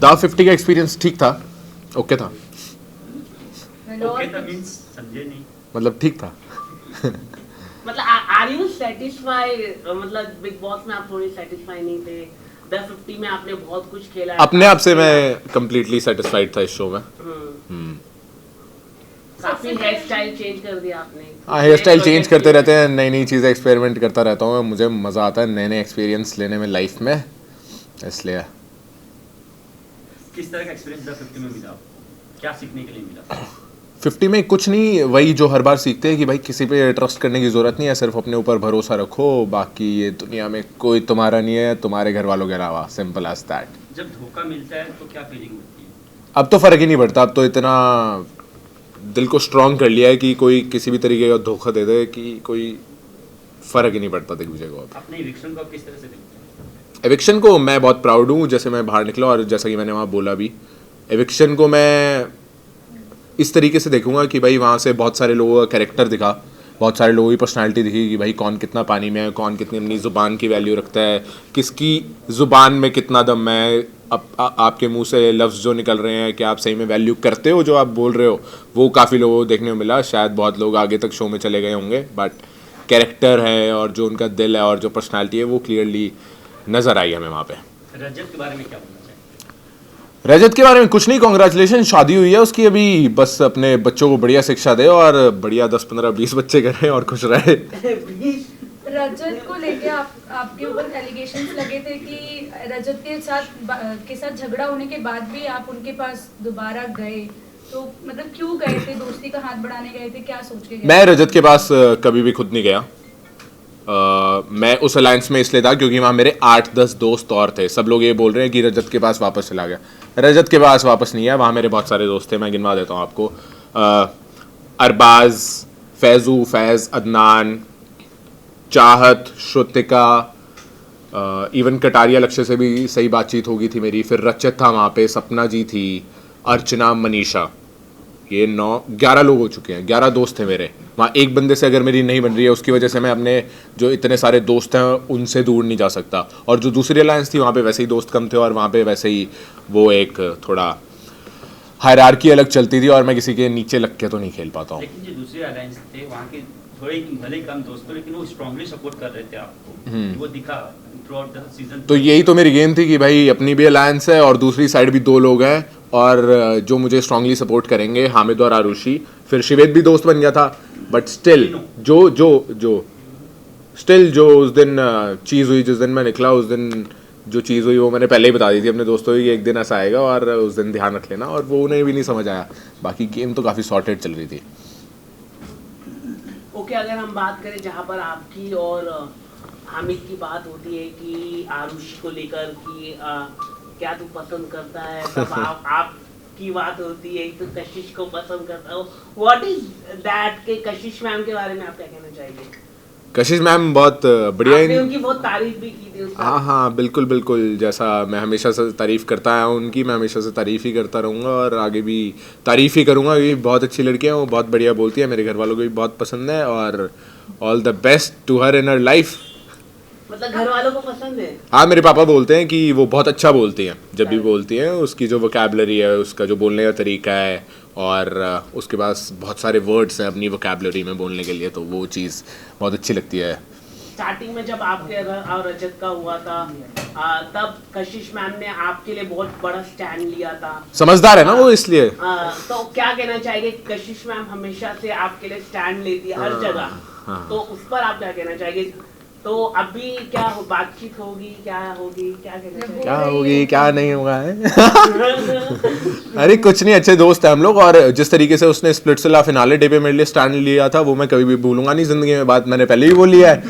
The 50 का experience ठीक था, ओके था, ओके था मींस समझे नहीं। मतलब ठीक था। मतलब आर यू सेटिस्फाइड, मतलब बिग बॉस में आप थोड़ी सेटिस्फाई नहीं थे, द 50 में आपने बहुत कुछ खेला है, अपने आप से मैं कंप्लीटली सेटिस्फाइड था इस शो में। काफी हेयर स्टाइल चेंज कर दिया आपने। हाँ, हेयर स्टाइल चेंज करते रहते हैं, नई नई चीज़ें एक्सपेरिमेंट करता रहता हूँ, मुझे मज़ा आता है नए नए एक्सपीरियंस लेने में लाइफ में, इसलिए। किस तरह का एक्सपीरियंस द 50 में मिला आपको? क्या सीखने के लिए मिला? 50 में कुछ नहीं, वही जो हर बार सीखते हैं कि भाई किसी पे ट्रस्ट करने की ज़रूरत नहीं है, सिर्फ अपने ऊपर भरोसा रखो, बाकी ये दुनिया में कोई तुम्हारा नहीं है तुम्हारे घर वालों के अलावा, सिंपल एज दैट। जब धोखा मिलता है तो क्या फीलिंग होती है? अब तो फ़र्क ही नहीं पड़ता, अब तो इतना दिल को स्ट्रॉन्ग कर लिया है कि कोई किसी भी तरीके का धोखा दे दे कि कोई फ़र्क ही नहीं पड़ता एक दूसरे को। अब अपने इविक्शन को आप किस तरह से देखते हैं? एविक्शन को मैं बहुत प्राउड हूँ, जैसे मैं बाहर निकला और जैसा कि मैंने वहाँ बोला भी, एविक्शन को मैं इस तरीके से देखूंगा कि भाई वहाँ से बहुत सारे लोगों का कैरेक्टर दिखा, बहुत सारे लोगों की पर्सनालिटी दिखी कि भाई कौन कितना पानी में है, कौन कितनी अपनी ज़ुबान की वैल्यू रखता है, किसकी ज़ुबान में कितना दम है, आपके मुंह से लफ्ज़ जो निकल रहे हैं कि आप सही में वैल्यू करते हो जो आप बोल रहे हो, वो काफ़ी लोगों को देखने को मिला। शायद बहुत लोग आगे तक शो में चले गए होंगे, बट कैरेक्टर है और जो उनका दिल है और जो पर्सनैलिटी है वो क्लियरली नज़र आई हमें वहाँ पर। रजत के बारे में क्या बोलना चाहिए? रजत के बारे में कुछ नहीं, कॉन्ग्रेचुलेशन, शादी हुई है उसकी अभी, बस अपने बच्चों को बढ़िया शिक्षा दे और बढ़िया 10 15 20 बच्चे करें और खुश रहे। रजत को लेके आपके ऊपर एलिगेशंस लगे थे कि रजत के साथ झगड़ा होने के बाद भी आप उनके पास दोबारा गए, तो मतलब क्यों गए थे? दोस्ती का हाथ बढ़ाने गए थे, क्या सोच के गए? मैं रजत के पास कभी भी खुद नहीं गया। मैं उस अलायंस में इसलिए था क्योंकि वहाँ मेरे 8-10 दोस्त और थे। सब लोग ये बोल रहे हैं कि रजत के पास वापस चला गया, रजत के पास वापस नहीं है, वहाँ मेरे बहुत सारे दोस्त थे, मैं गिनवा देता हूँ आपको। अरबाज, फैज़ू, फैज़, अदनान, चाहत, श्रुतिका, इवन कटारिया लक्ष्य से भी सही बातचीत होगी थी मेरी, फिर रचित था वहाँ पे, सपना जी थी, अर्चना, मनीषा, ये 9-11 लोग हो चुके हैं, 11 दोस्त थे मेरे वहाँ। एक बंदे से अगर मेरी नहीं बन रही है उसकी वजह से मैं अपने जो इतने सारे दोस्त हैं उनसे दूर नहीं जा सकता। और जो दूसरी अलायंस थी वहाँ पे वैसे ही दोस्त कम थे और वहाँ पे वैसे ही वो एक थोड़ा हायरार्की अलग चलती थी और मैं किसी के नीचे लग के तो नहीं खेल पाता हूँ। लेकिन जो दूसरे अलायंस थे वहाँ के थोड़े भले कम दोस्तों, लेकिन वो स्ट्रांगली सपोर्ट कर रहे थे आपको, वो दिखा थ्रू आउट द सीजन। तो यही तो मेरी गेम थी कि भाई अपनी भी अलायंस है और दूसरी साइड भी 2 लोग हैं और जो मुझे स्ट्रांगली सपोर्ट करेंगे, हामिद और आरुषि। फिर शिवेद भी दोस्त बन गया था, बट स्टिल जो उस दिन चीज़ हुई, जिस दिन मैं निकला उस दिन जो चीज़ हुई वो मैंने पहले ही बता दी थी अपने दोस्तों की, एक दिन ऐसा आएगा और उस दिन ध्यान रख लेना, और वो उन्हें भी नहीं समझ आया। बाकी गेम तो काफ़ी सॉर्टेड चल रही थी। ओके, अगर हम बात करें जहाँ पर आपकी और हामिद की बात होती है कि आरुषि को लेकर कि क्या तू पसंद करता है, तब आपकी बात होती है तो कशिश को पसंद करता हो, व्हाट इज दैट के कशिश मैम के बारे में आप क्या कहना चाहेंगे? कशिश मैम बहुत बढ़िया, आपने उनकी बहुत तारीफ भी की थी उसका। हाँ बिल्कुल बिल्कुल, जैसा मैं हमेशा से तारीफ़ करता आया हूँ उनकी, मैं हमेशा से तारीफ़ ही करता रहूँगा और आगे भी तारीफ़ ही करूँगा। ये बहुत अच्छी लड़की है, वो बहुत बढ़िया बोलती है, मेरे घर वालों को भी बहुत पसंद है और all the best to her in her life. मतलब घर वालों को पसंद है? हाँ, मेरे पापा बोलते हैं कि वो बहुत अच्छा बोलती हैं, जब भी बोलती हैं उसकी जो वोकैबलरी है, उसका जो बोलने का तरीका है और उसके पास बहुत सारे वर्ड्स हैं अपनी वोकैबलरी में बोलने के लिए, तो वो चीज़ बहुत अच्छी लगती है। स्टार्टिंग में जब आपके और रजत का हुआ था तब कशिश मैम ने आपके लिए बहुत बड़ा स्टैंड लिया था, समझदार है ना वो, इसलिए। तो क्या कहना चाहेंगे? कशिश मैम हमेशा से आपके लिए स्टैंड लेती है हर जगह, तो उस पर आप क्या कहना चाहेंगे? तो अभी क्या बातचीत होगी, क्या होगी, क्या कहना चाहेंगे? क्या होगी क्या नहीं होगा है अरे कुछ नहीं, अच्छे दोस्त हैं हम लोग, और जिस तरीके से उसने स्प्लिट्सविला फिनाले डे पे मेरे लिए स्टैंड लिया था वो मैं कभी भी भूलूंगा नहीं जिंदगी में, बात मैंने पहले भी बोल लिया है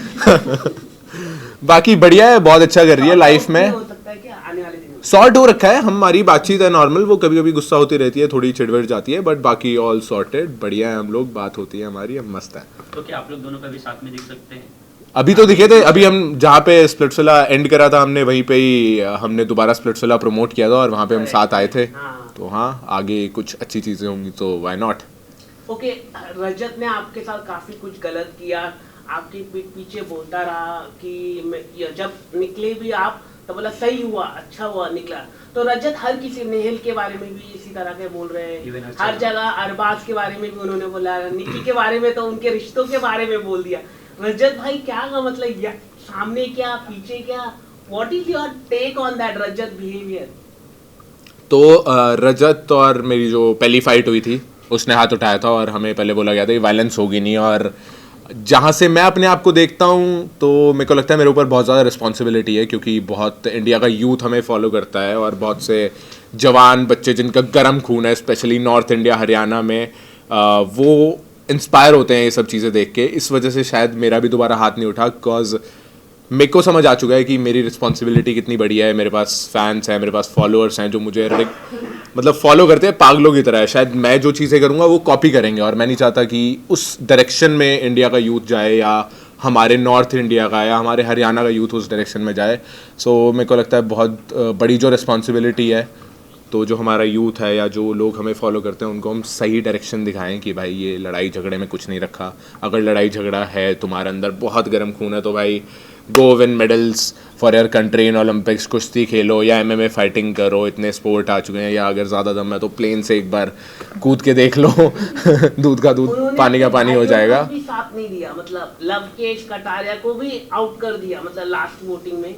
बाकी बढ़िया है, बहुत अच्छा कर रही है लाइफ में, हो सकता है कि आने वाले दिनों सॉर्ट हो रखा है, हमारी बातचीत है नॉर्मल, वो कभी कभी गुस्सा होती रहती है, थोड़ी चिड़विड़ जाती है, बट बाकी ऑल सॉर्टेड, बढ़िया है हम लोग, बात होती है हमारी, हम मस्त है। तो क्या आप लोग दोनों कभी साथ में दिख सकते हैं? अभी तो दिखे थे, अभी हम जहाँ पे स्प्लिट्सविला एंड करा था हमने वहीं पे ही हमने दोबारा स्प्लिट्सविला प्रमोट किया था और वहाँ पे हम साथ आए थे, तो हाँ आगे कुछ अच्छी चीज़ें होंगी तो व्हाई नॉट। ओके, रजत ने आपके साथ काफी कुछ गलत किया, आपके पीठ पीछे बोलता रहा कि जब निकले भी आप तो बोला सही हुआ, अच्छा हुआ, निकला। तो रजत हर किसी, नेहल के बारे में भी इसी तरह के बोल रहे Even हैं, अच्छा हर जगह अरबाज के बारे में भी उन्होंने बोला, निक्की के बारे में तो उनके रिश्तों के बारे में बोल दिया। रजत भाई क्या का मतलब, या सामने क्या पीछे क्या, what is your take on that Rajat behaviour? तो रजत और मेरी जो पहली फाइट हुई थी उसने हाथ उठाया था और हमें पहले बोला गया था कि वायलेंस होगी नहीं, और जहाँ से मैं अपने आप को देखता हूँ तो मेरे को लगता है मेरे ऊपर बहुत ज़्यादा रिस्पॉन्सिबिलिटी है, क्योंकि बहुत इंडिया का यूथ हमें फॉलो करता है और बहुत से जवान बच्चे जिनका गर्म खून है, स्पेशली नॉर्थ इंडिया हरियाणा में, वो इंस्पायर होते हैं ये सब चीज़ें देख के। इस वजह से शायद मेरा भी दोबारा हाथ नहीं उठा, बिकॉज मेरे को समझ आ चुका है कि मेरी रिस्पॉन्सिबिलिटी कितनी बढ़िया है। मेरे पास फैंस हैं, मेरे पास फॉलोअर्स हैं जो मुझे मतलब फॉलो करते हैं पागलों की तरह है। शायद मैं जो चीज़ें करूँगा वो कॉपी करेंगे, और मैं नहीं चाहता कि उस डायरेक्शन में इंडिया का यूथ जाए, या हमारे नॉर्थ इंडिया का या हमारे हरियाणा का यूथ उस डायरेक्शन में जाए। सो मेरे को लगता है बहुत बड़ी जो रिस्पॉन्सिबिलिटी है, तो जो हमारा यूथ है या जो लोग हमें फॉलो करते हैं उनको हम सही डायरेक्शन दिखाएं कि भाई ये लड़ाई झगड़े में कुछ नहीं रखा। अगर लड़ाई झगड़ा है, तुम्हारे अंदर बहुत गर्म खून है, तो भाई go win medals for your country in Olympics, कुश्ती खेलो या MMA फाइटिंग करो, इतने स्पोर्ट आ चुके हैं। या अगर ज़्यादा दम है तो प्लेन से एक बार कूद के देख लो दूध का दूध पानी का पानी हो जाएगा। भी साथ नहीं दिया, मतलब लवकेश कटारिया को भी आउट कर दिया, मतलब लास्ट वोटिंग में।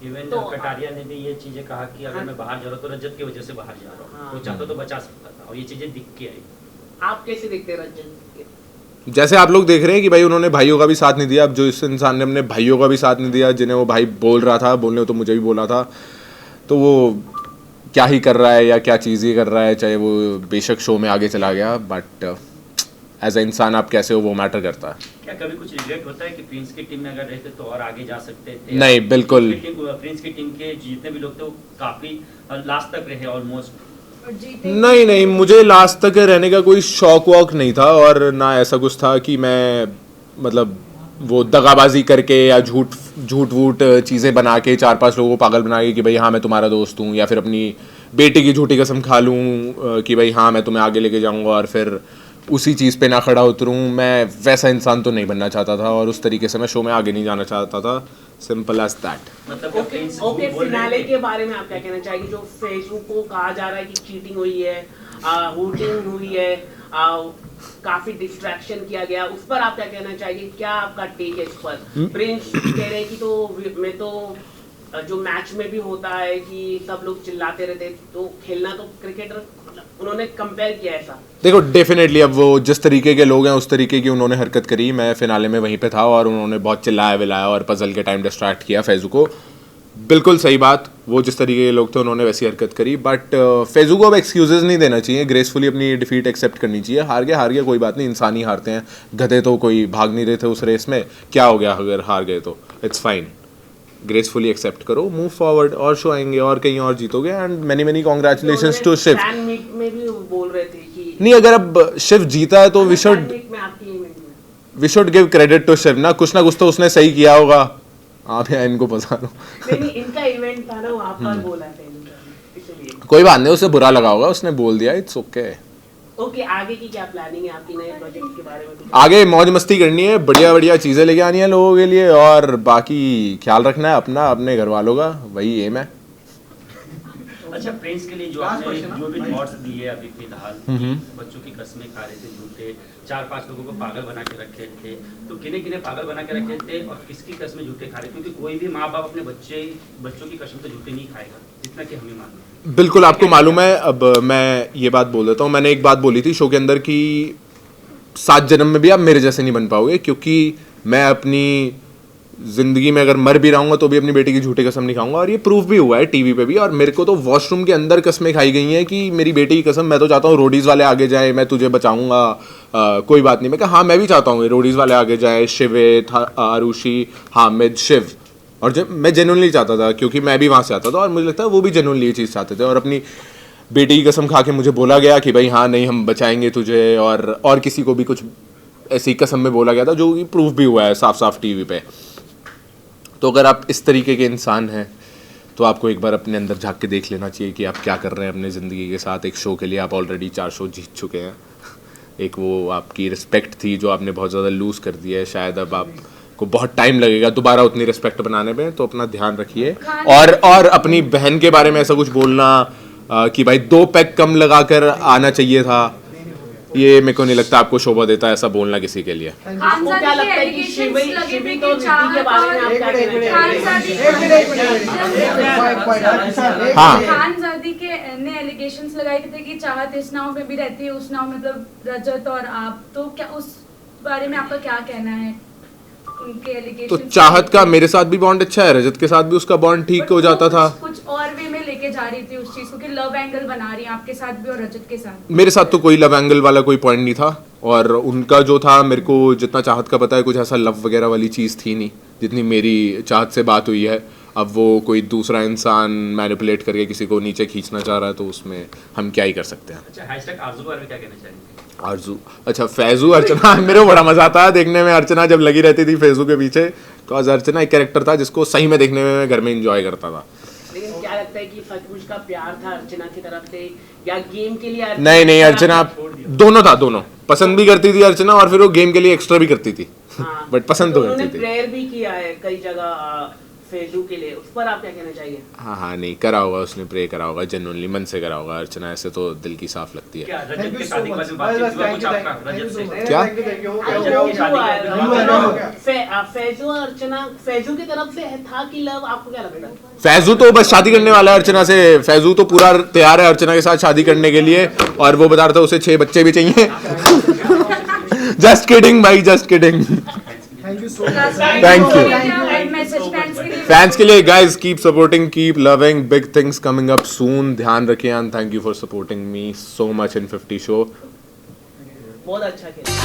इवन तो कटारिया ने भी ये चीजें कहा कि अगर मैं बाहर जा रहा हूँ तो रजत की वजह से बाहर जा रहा हूँ, हाँ। वो चाहता तो बचा सकता था, और ये चीजें दिख के आई। आप कैसे देखते हैं रजत के? जैसे आप लोग देख रहे हैं कि भाई उन्होंने भाइयों का भी साथ नहीं दिया। अब जो इस इंसान ने अपने भाइयों का भी साथ नहीं दिया, जिन्हें वो भाई बोल रहा था, बोलने तो मुझे भी बोला था, तो वो क्या ही कर रहा है या क्या चीज़ ही कर रहा है, चाहे वो बेशक शो में आगे चला गया, बट एज ए इंसान आप कैसे हो वो मैटर करता है। क्या कभी कुछ रिग्रेट होता है कि प्रिंस की टीम में अगर रहते तो और आगे जा सकते थे? नहीं, बिल्कुल। प्रिंस की टीम के जितने भी लोग थे वो काफी लास्ट तक रहे ऑलमोस्ट। नहीं, मुझे लास्ट तक रहने का कोई शौक वॉक नहीं था, और ना ऐसा कुछ था कि मैं मतलब वो दगाबाजी करके या झूठ वूट चीज़ें बना के 4-5 लोगों को पागल बना के कि भाई हाँ मैं तुम्हारा दोस्त हूँ, या फिर अपनी बेटी की झूठी कसम खा लूँ कि भाई हाँ मैं तुम्हें आगे लेके जाऊँगा और फिर उसी चीज़ पे ना खड़ा उतरूँ। मैं वैसा इंसान तो नहीं बनना चाहता था, और उस तरीके से मैं शो में आगे नहीं जाना चाहता था। Simple as that. मतलब ओके, फिनाले के बारे में आप क्या कहना चाहेंगे? जो फेसबुक को कहा जा रहा है कि चीटिंग हुई है, वोटिंग हुई है, काफी डिस्ट्रैक्शन किया गया, उस पर आप क्या कहना चाहेंगे? क्या आपका टेक है इस पर? प्रिंस कह रहे हैं कि तो मैं तो जो मैच में भी होता है कि सब लोग चिल्लाते रहते, तो खेलना तो क्रिकेटर, उन्होंने कंपेयर किया ऐसा। देखो डेफिनेटली अब वो जिस तरीके के लोग हैं उस तरीके की उन्होंने हरकत करी। मैं फिनाले में वहीं पे था और उन्होंने बहुत चिल्लाया विलाया और पजल के टाइम डिस्ट्रैक्ट किया फेजू को। बिल्कुल सही बात, वो जिस तरीके के लोग थे उन्होंने वैसी हरकत करी, बट फेजू को अब एक्सक्यूजेस नहीं देना चाहिए, ग्रेसफुली अपनी डिफीट एक्सेप्ट करनी चाहिए। हार गया कोई बात नहीं, इंसान ही हारते हैं, गधे तो कोई भाग नहीं रहे थे उस रेस में, क्या हो गया अगर हार गए तो, इट्स फाइन। ग्रेसफुली एक्सेप्ट करो, मूव फॉरवर्ड, और शो आएंगे और कहीं और जीतोगे। And many congratulations to Shiv. Fan meet में भी बोल रहे थे कि नहीं, अगर अब शिव जीता है तो we should give credit to Shiv ना, कुछ तो उसने सही किया होगा। आप यहाँ इनको बता दो। नहीं, इनका इवेंट था ना, वहाँ पर बोला था इसलिए। कोई बात नहीं, उसे बुरा लगा होगा, उसने बोल दिया, इट्स ओके। ओके, आगे की क्या प्लानिंग है आपकी नए प्रोजेक्ट के बारे में? आगे मौज मस्ती करनी है, बढ़िया चीज़ें लेके आनी है लोगों के लिए, और बाकी ख्याल रखना है अपना, अपने घर वालों का, वही एम है। अच्छा, प्रिंस के लिए जो आपने जो भी थॉट्स दिए अभी फिलहाल, बच्चों की कसमें खा रहे थे झूठे, 4-5 लोगों को पागल बना के रखे थे, तो किन्हें पागल बना के रखे थे और किसकी कसमें झूठे खा रहे थे? क्योंकि कोई भी माँ बाप अपने बच्चों की कसम तो झूठे नहीं खाएगा, जितना कि हमें मालूम है। बिल्कुल, आपको मालूम है। अब मैं ये बात बोल देता हूँ, मैंने एक बात बोली थी शो के अंदर कि 7 जन्म में भी आप मेरे जैसे नहीं बन पाओगे, क्योंकि मैं अपनी ज़िंदगी में अगर मर भी रहूँगा तो भी अपनी बेटी की झूठी कसम नहीं खाऊंगा, और ये प्रूफ भी हुआ है टीवी पे भी। और मेरे को तो वॉशरूम के अंदर कसमें खाई गई हैं कि मेरी बेटी की कसम, मैं तो चाहता हूँ रोडीज़ वाले आगे जाए, मैं तुझे बचाऊंगा, कोई बात नहीं। मैं कहा हाँ मैं भी चाहता हूँ रोडीज़ वाले आगे जाए, शिवेत, आरुषि, हामिद, शिव, और जब मैं जेन्युइनली चाहता था क्योंकि मैं भी वहाँ से आता था, और मुझे लगता है वो भी जेन्युइनली ये चीज़ चाहते थे। और अपनी बेटी की कसम खा के मुझे बोला गया कि भाई हाँ नहीं हम बचाएंगे तुझे, और किसी को भी कुछ ऐसी कसम में बोला गया था, जो कि प्रूफ भी हुआ है साफ टीवी पे। तो अगर आप इस तरीके के इंसान हैं तो आपको एक बार अपने अंदर झांक के देख लेना चाहिए कि आप क्या कर रहे हैं अपने ज़िंदगी के साथ। एक शो के लिए आप ऑलरेडी 4 शो जीत चुके हैं, एक वो आपकी रिस्पेक्ट थी जो आपने बहुत ज़्यादा लूज़ कर दी है, शायद अब आप को बहुत टाइम लगेगा दोबारा उतनी रिस्पेक्ट बनाने में, तो अपना ध्यान रखिए। खान- और अपनी बहन के बारे में ऐसा कुछ बोलना कि भाई 2 पैक कम लगाकर आना चाहिए था, ये मेरे को नहीं लगता आपको शोभा देता है ऐसा बोलना किसी के लिए। आपको क्या लगता है कि शिवी तो रिद्धि के बारे में आप क्या कहना चाहेंगे? हाँ। खानजादी के ने एलिगेशंस लगाए थे कि चाहत इस नाव में भी रहती है, उस नाव मतलब रजत और आप, तो क्या उस बारे में आपका क्या कहना है? उनके तो एलिगेशंस चाहत का मेरे साथ भी बॉन्ड अच्छा है, रजत के साथ भी उसका बॉन्ड ठीक हो जाता था। कुछ और वे में लेके जा रही थी उस चीज को कि लव एंगल बना रही है आपके साथ भी और रजत के साथ। मेरे साथ तो कोई लव एंगल वाला कोई पॉइंट नहीं था, और उनका जो था मेरे को जितना चाहत का पता है कुछ ऐसा लव वगैरह वाली चीज़ थी नहीं जितनी मेरी चाहत से बात हुई है। अब वो कोई दूसरा इंसान मैनिपुलेट करके किसी को नीचे खींचना चाह रहा है तो उसमें हम क्या ही कर सकते हैं। अच्छा, हैशटैग आरज़ू के बारे में क्या कहना चाहेंगे? आरजू, अच्छा फैजू अर्चना मेरे को बड़ा मजा आता है देखने में। अर्चना जब लगी रहती थी फैजू के पीछे, बिकॉज अर्चना एक कैरेक्टर था जिसको सही में देखने में मैं घर में एंजॉय करता था। लेकिन क्या लगता है कि सचमुच का प्यार था अर्चना की तरफ से या गेम के लिए? नहीं अर्चना दोनों था, दोनों पसंद भी करती थी अर्चना, और फिर वो गेम के लिए एक्स्ट्रा भी करती थी। हाँ, बट पसंद तो उन्होंने करती थी। प्रेयर भी किया है कई जगह फैजू के लिए, उस पर आप क्या कहना चाहिए? हाँ नहीं करा होगा, उसने प्रे करा होगा, जेन्युइनली मन से करा होगा। अर्चना ऐसे तो दिल की साफ लगती है। क्या रजत के शादी के बाद में बातचीत हुआ कुछ आपका रजत से? क्या? फैजू और अर्चना, फैजू की तरफ से था कि लव, आपको क्या लगता है? फैजू तो बस शादी करने वाला है अर्चना से। फैजू तो पूरा तैयार है अर्चना के साथ शादी करने के लिए, और वो बता रहा था उसे 6 बच्चे भी चाहिए। जस्ट किडिंग भाई, just kidding. Thank you. Fans के लिए guys keep supporting, keep loving, big things coming up सून। ध्यान रखें and thank you for supporting me so much in 50 show. बहुत अच्छा खेला।